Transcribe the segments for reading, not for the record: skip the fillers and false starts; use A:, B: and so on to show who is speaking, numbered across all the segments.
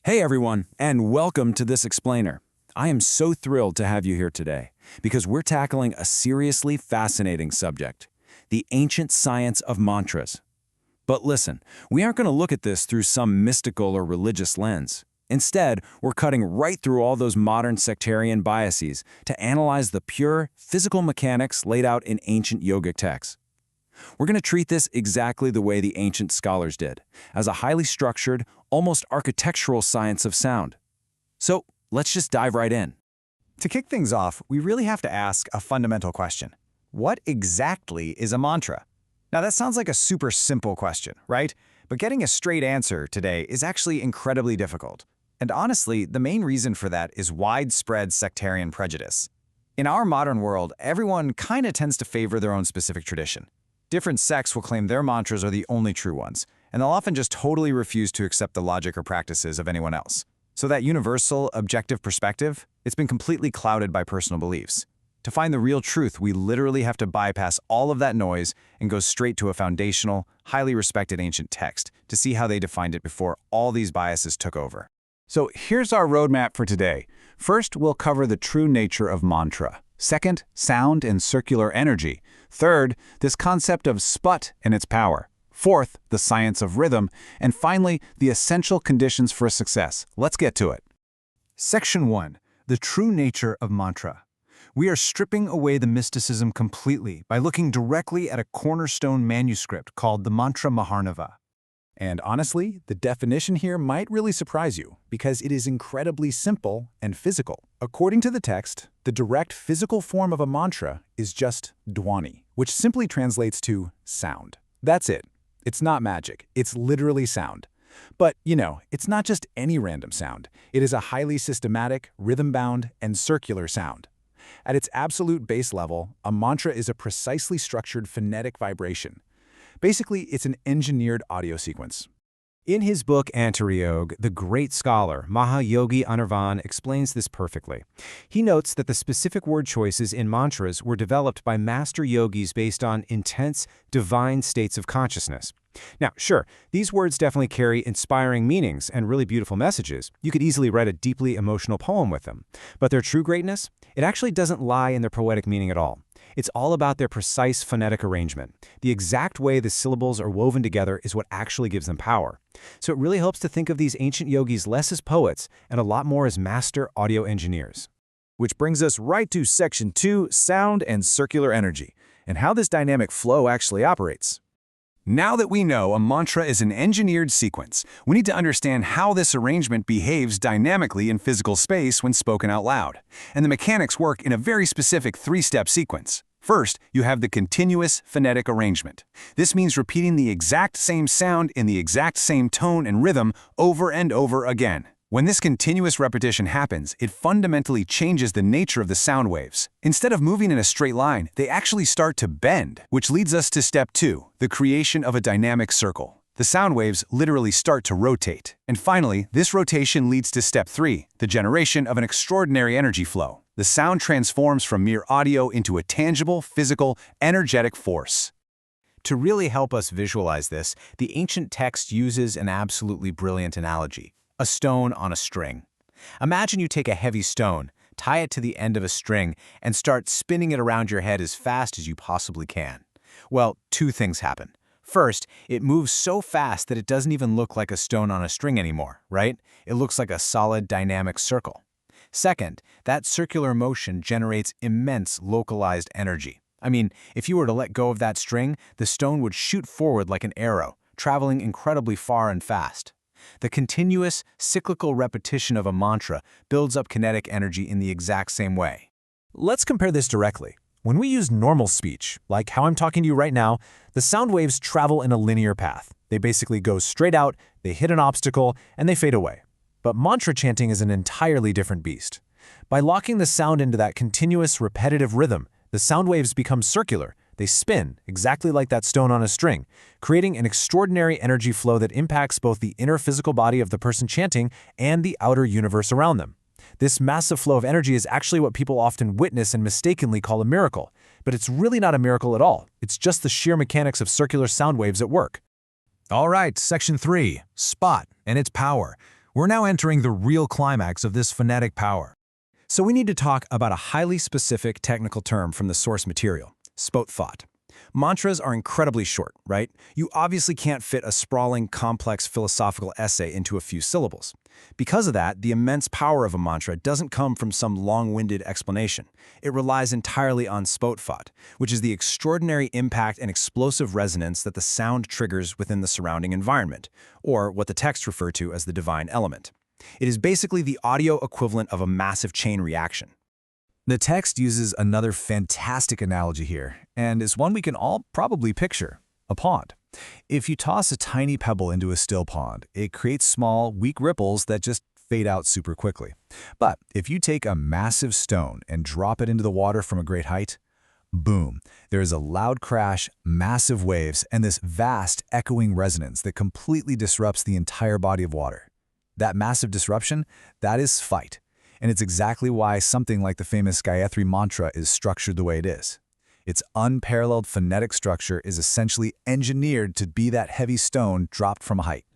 A: Hey everyone, and welcome to this explainer. I am so thrilled to have you here today because we're tackling a seriously fascinating subject, the ancient science of mantras. But listen, we aren't going to look at this through some mystical or religious lens. Instead, we're cutting right through all those modern sectarian biases to analyze the pure, physical mechanics laid out in ancient yogic texts. We're going to treat this exactly the way the ancient scholars did, as a highly structured, almost architectural science of sound. So let's just dive right in.
B: To kick things off, we really have to ask a fundamental question. What exactly is a mantra? Now that sounds like a super simple question, right? But getting a straight answer today is actually incredibly difficult. And honestly, the main reason for that is widespread sectarian prejudice. In our modern world, everyone kind of tends to favor their own specific tradition. Different sects will claim their mantras are the only true ones, and they'll often just totally refuse to accept the logic or practices of anyone else. So that universal, objective perspective, it's been completely clouded by personal beliefs. To find the real truth, we literally have to bypass all of that noise and go straight to a foundational, highly respected ancient text to see how they defined it before all these biases took over.
C: So here's our roadmap for today. First, we'll cover the true nature of mantra. Second, sound and circular energy. Third, this concept of sput and its power. Fourth, the science of rhythm. And finally, the essential conditions for success. Let's get to it.
D: Section 1. The true nature of mantra. We are stripping away the mysticism completely by looking directly at a cornerstone manuscript called the Mantra Maharnava.
E: And honestly, the definition here might really surprise you because it is incredibly simple and physical. According to the text, the direct physical form of a mantra is just dhwani, which simply translates to sound. That's it. It's not magic. It's literally sound. But, it's not just any random sound. It is a highly systematic, rhythm-bound, and circular sound. At its absolute base level, a mantra is a precisely structured phonetic vibration. Basically, it's an engineered audio sequence.
F: In his book Antaryog, the great scholar Mahayogi Anirvan explains this perfectly. He notes that the specific word choices in mantras were developed by master yogis based on intense, divine states of consciousness. Now, sure, these words definitely carry inspiring meanings and really beautiful messages. You could easily write a deeply emotional poem with them. But their true greatness? It actually doesn't lie in their poetic meaning at all. It's all about their precise phonetic arrangement. The exact way the syllables are woven together is what actually gives them power. So it really helps to think of these ancient yogis less as poets and a lot more as master audio engineers.
E: Which brings us right to Section 2, Sound and Circular Energy, and how this dynamic flow actually operates.
C: Now that we know a mantra is an engineered sequence, we need to understand how this arrangement behaves dynamically in physical space when spoken out loud. And the mechanics work in a very specific three-step sequence. First, you have the continuous phonetic arrangement. This means repeating the exact same sound in the exact same tone and rhythm over and over again. When this continuous repetition happens, it fundamentally changes the nature of the sound waves. Instead of moving in a straight line, they actually start to bend, which leads us to step 2, the creation of a dynamic circle. The sound waves literally start to rotate. And finally, this rotation leads to step 3, the generation of an extraordinary energy flow. The sound transforms from mere audio into a tangible, physical, energetic force.
F: To really help us visualize this, the ancient text uses an absolutely brilliant analogy. A stone on a string. Imagine you take a heavy stone, tie it to the end of a string, and start spinning it around your head as fast as you possibly can. Well, two things happen. First, it moves so fast that it doesn't even look like a stone on a string anymore, right? It looks like a solid, dynamic circle. Second, that circular motion generates immense localized energy. I mean, if you were to let go of that string, the stone would shoot forward like an arrow, traveling incredibly far and fast. The continuous, cyclical repetition of a mantra builds up kinetic energy in the exact same way.
E: Let's compare this directly. When we use normal speech, like how I'm talking to you right now, the sound waves travel in a linear path. They basically go straight out, they hit an obstacle, and they fade away. But mantra chanting is an entirely different beast. By locking the sound into that continuous, repetitive rhythm, the sound waves become circular. They spin, exactly like that stone on a string, creating an extraordinary energy flow that impacts both the inner physical body of the person chanting and the outer universe around them. This massive flow of energy is actually what people often witness and mistakenly call a miracle. But it's really not a miracle at all. It's just the sheer mechanics of circular sound waves at work.
D: All right, Section 3, Spot and its power.
E: We're now entering the real climax of this phonetic power. So we need to talk about a highly specific technical term from the source material, spotthought. Mantras are incredibly short, right? You obviously can't fit a sprawling, complex philosophical essay into a few syllables. Because of that, the immense power of a mantra doesn't come from some long-winded explanation. It relies entirely on spotthought, which is the extraordinary impact and explosive resonance that the sound triggers within the surrounding environment, or what the texts refer to as the divine element. It is basically the audio equivalent of a massive chain reaction.
C: The text uses another fantastic analogy here, and is one we can all probably picture: a pond. If you toss a tiny pebble into a still pond, it creates small, weak ripples that just fade out super quickly. But if you take a massive stone and drop it into the water from a great height, boom, there is a loud crash, massive waves, and this vast, echoing resonance that completely disrupts the entire body of water. That massive disruption, that is fight. And it's exactly why something like the famous Gayatri mantra is structured the way it is. Its unparalleled phonetic structure is essentially engineered to be that heavy stone dropped from a height.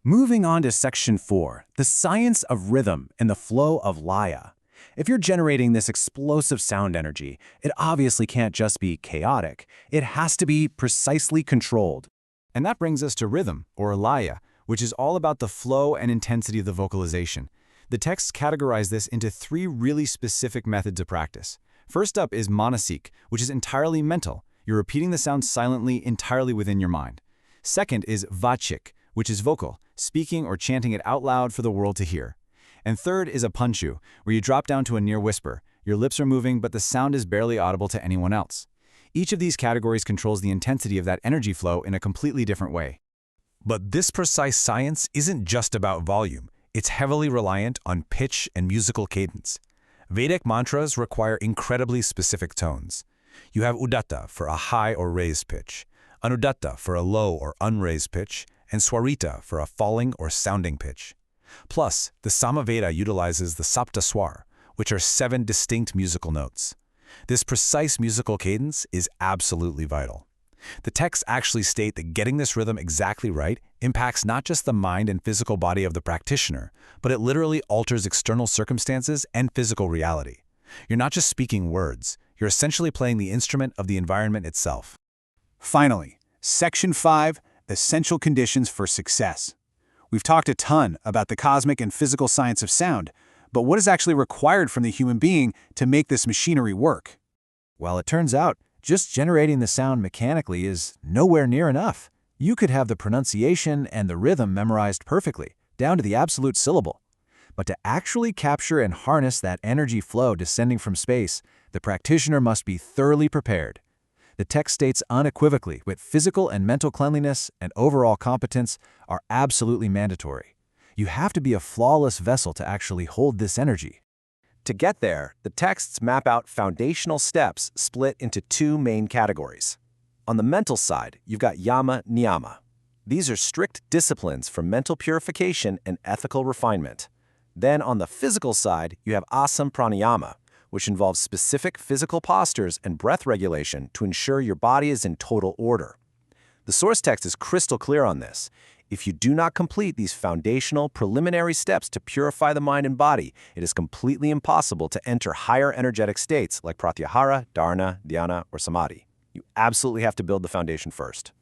A: Moving on to Section 4, the science of rhythm and the flow of laya. If you're generating this explosive sound energy, it obviously can't just be chaotic. It has to be precisely controlled.
F: And that brings us to rhythm, or laya, which is all about the flow and intensity of the vocalization. The texts categorize this into 3 really specific methods of practice. First up is manasik, which is entirely mental. You're repeating the sound silently, entirely within your mind. Second is vachik, which is vocal, speaking or chanting it out loud for the world to hear. And third is a panchu, where you drop down to a near whisper. Your lips are moving, but the sound is barely audible to anyone else. Each of these categories controls the intensity of that energy flow in a completely different way.
C: But this precise science isn't just about volume. It's heavily reliant on pitch and musical cadence. Vedic mantras require incredibly specific tones. You have udatta for a high or raised pitch, anudatta for a low or unraised pitch, and swarita for a falling or sounding pitch. Plus, the Samaveda utilizes the sapta swar, which are 7 distinct musical notes. This precise musical cadence is absolutely vital. The texts actually state that getting this rhythm exactly right impacts not just the mind and physical body of the practitioner, but it literally alters external circumstances and physical reality. You're not just speaking words, you're essentially playing the instrument of the environment itself.
B: Finally, Section 5, Essential Conditions for Success. We've talked a ton about the cosmic and physical science of sound, but what is actually required from the human being to make this machinery work?
E: Well, it turns out, just generating the sound mechanically is nowhere near enough. You could have the pronunciation and the rhythm memorized perfectly, down to the absolute syllable. But to actually capture and harness that energy flow descending from space, the practitioner must be thoroughly prepared. The text states unequivocally that physical and mental cleanliness and overall competence are absolutely mandatory. You have to be a flawless vessel to actually hold this energy. To get there, the texts map out foundational steps split into 2 main categories. On the mental side, you've got yama, niyama. These are strict disciplines for mental purification and ethical refinement. Then on the physical side, you have asam pranayama, which involves specific physical postures and breath regulation to ensure your body is in total order. The source text is crystal clear on this. If you do not complete these foundational, preliminary steps to purify the mind and body, it is completely impossible to enter higher energetic states like pratyahara, dharana, dhyana, or samadhi. You absolutely have to build the foundation first.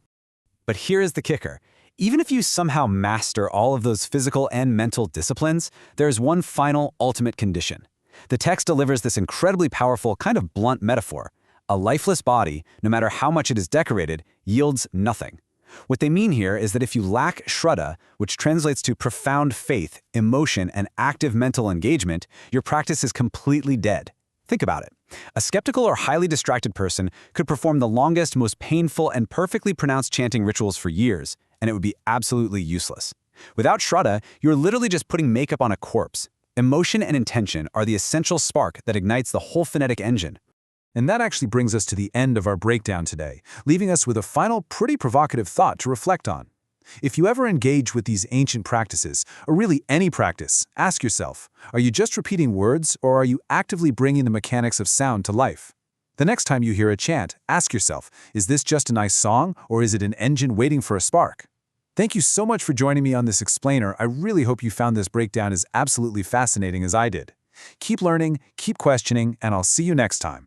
F: But here is the kicker. Even if you somehow master all of those physical and mental disciplines, there's one final, ultimate condition. The text delivers this incredibly powerful, kind of blunt metaphor. A lifeless body, no matter how much it is decorated, yields nothing. What they mean here is that if you lack shraddha, which translates to profound faith, emotion, and active mental engagement, your practice is completely dead. Think about it. A skeptical or highly distracted person could perform the longest, most painful, and perfectly pronounced chanting rituals for years, and it would be absolutely useless. Without shraddha, you're literally just putting makeup on a corpse. Emotion and intention are the essential spark that ignites the whole phonetic engine.
E: And that actually brings us to the end of our breakdown today, leaving us with a final, pretty provocative thought to reflect on. If you ever engage with these ancient practices, or really any practice, ask yourself, are you just repeating words, or are you actively bringing the mechanics of sound to life? The next time you hear a chant, ask yourself, is this just a nice song, or is it an engine waiting for a spark? Thank you so much for joining me on this explainer. I really hope you found this breakdown as absolutely fascinating as I did. Keep learning, keep questioning, and I'll see you next time.